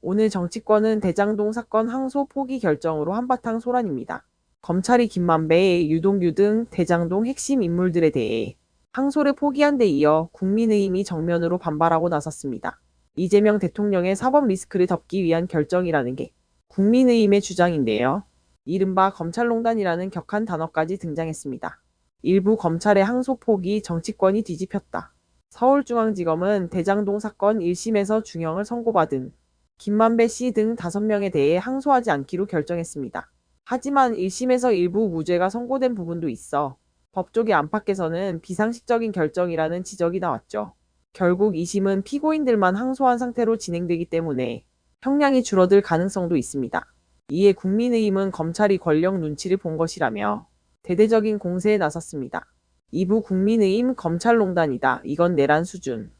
오늘 정치권은 대장동 사건 항소 포기 결정으로 한바탕 소란입니다. 검찰이 김만배, 유동규 등 대장동 핵심 인물들에 대해 항소를 포기한 데 이어 국민의힘이 정면으로 반발하고 나섰습니다. 이재명 대통령의 사법 리스크를 덮기 위한 결정이라는 게 국민의힘의 주장인데요. 이른바 검찰농단이라는 격한 단어까지 등장했습니다. 일부 검찰의 항소 포기 정치권이 뒤집혔다. 서울중앙지검은 대장동 사건 1심에서 중형을 선고받은 김만배 씨 등 5명에 대해 항소하지 않기로 결정했습니다. 하지만 1심에서 일부 무죄가 선고된 부분도 있어 법조계 안팎에서는 비상식적인 결정이라는 지적이 나왔죠. 결국 2심은 피고인들만 항소한 상태로 진행되기 때문에 형량이 줄어들 가능성도 있습니다. 이에 국민의힘은 검찰이 권력 눈치를 본 것이라며 대대적인 공세에 나섰습니다. 이부 국민의힘 검찰농단이다. 이건 내란 수준.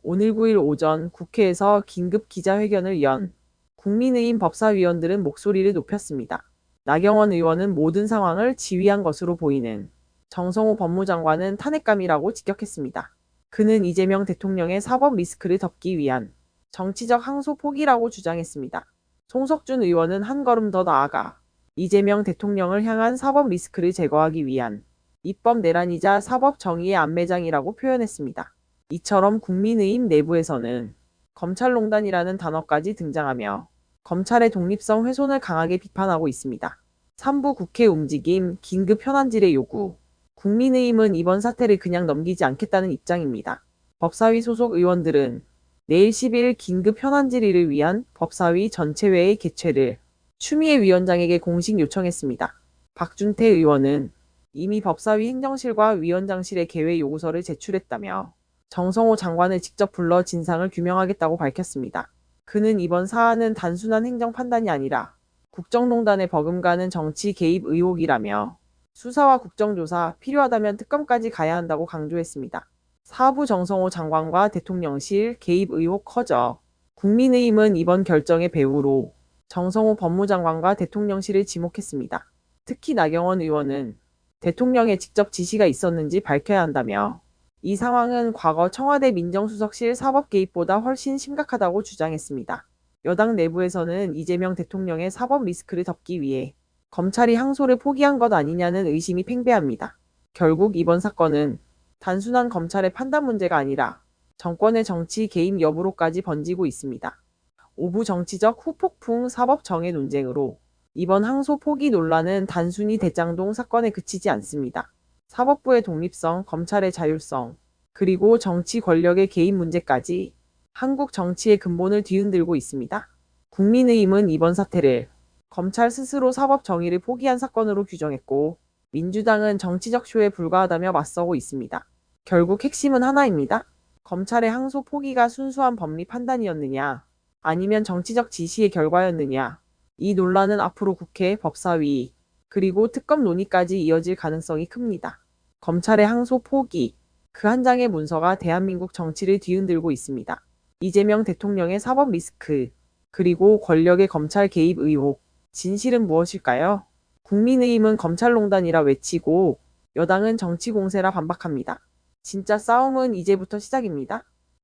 오늘 9일 오전 국회에서 긴급 기자회견을 연 국민의힘 법사위원들은 목소리를 높였습니다. 나경원 의원은 모든 상황을 지휘한 것으로 보이는 정성호 법무장관은 탄핵감이라고 직격했습니다. 그는 이재명 대통령의 사법 리스크를 덮기 위한 정치적 항소 포기라고 주장했습니다. 송석준 의원은 한 걸음 더 나아가 이재명 대통령을 향한 사법 리스크를 제거하기 위한 입법 내란이자 사법 정의의 안매장이라고 표현했습니다. 이처럼 국민의힘 내부에서는 검찰농단이라는 단어까지 등장하며 검찰의 독립성 훼손을 강하게 비판하고 있습니다. 3부 국회 움직임, 긴급 현안질의 요구. 국민의힘은 이번 사태를 그냥 넘기지 않겠다는 입장입니다. 법사위 소속 의원들은 내일 11일 긴급 현안 질의를 위한 법사위 전체회의 개최를 추미애 위원장에게 공식 요청했습니다. 박준태 의원은 이미 법사위 행정실과 위원장실에 개회 요구서를 제출했다며 정성호 장관을 직접 불러 진상을 규명하겠다고 밝혔습니다. 그는 이번 사안은 단순한 행정 판단이 아니라 국정농단에 버금가는 정치 개입 의혹이라며 수사와 국정조사, 필요하다면 특검까지 가야 한다고 강조했습니다. 4부 정성호 장관과 대통령실 개입 의혹 커져 국민의힘은 이번 결정의 배후로 정성호 법무장관과 대통령실을 지목했습니다. 특히 나경원 의원은 대통령의 직접 지시가 있었는지 밝혀야 한다며 이 상황은 과거 청와대 민정수석실 사법 개입보다 훨씬 심각하다고 주장했습니다. 여당 내부에서는 이재명 대통령의 사법 리스크를 덮기 위해 검찰이 항소를 포기한 것 아니냐는 의심이 팽배합니다. 결국 이번 사건은 단순한 검찰의 판단 문제가 아니라 정권의 정치 개입 여부로까지 번지고 있습니다. 오부 정치적 후폭풍 사법 정의 논쟁으로 이번 항소 포기 논란은 단순히 대장동 사건에 그치지 않습니다. 사법부의 독립성, 검찰의 자율성, 그리고 정치 권력의 개입 문제까지 한국 정치의 근본을 뒤흔들고 있습니다. 국민의힘은 이번 사태를 검찰 스스로 사법 정의를 포기한 사건으로 규정했고 민주당은 정치적 쇼에 불과하다며 맞서고 있습니다. 결국 핵심은 하나입니다. 검찰의 항소 포기가 순수한 법리 판단이었느냐, 아니면 정치적 지시의 결과였느냐. 이 논란은 앞으로 국회, 법사위, 그리고 특검 논의까지 이어질 가능성이 큽니다. 검찰의 항소 포기, 그 한 장의 문서가 대한민국 정치를 뒤흔들고 있습니다. 이재명 대통령의 사법 리스크, 그리고 권력의 검찰 개입 의혹, 진실은 무엇일까요? 국민의힘은 검찰농단이라 외치고 여당은 정치 공세라 반박합니다. 진짜 싸움은 이제부터 시작입니다.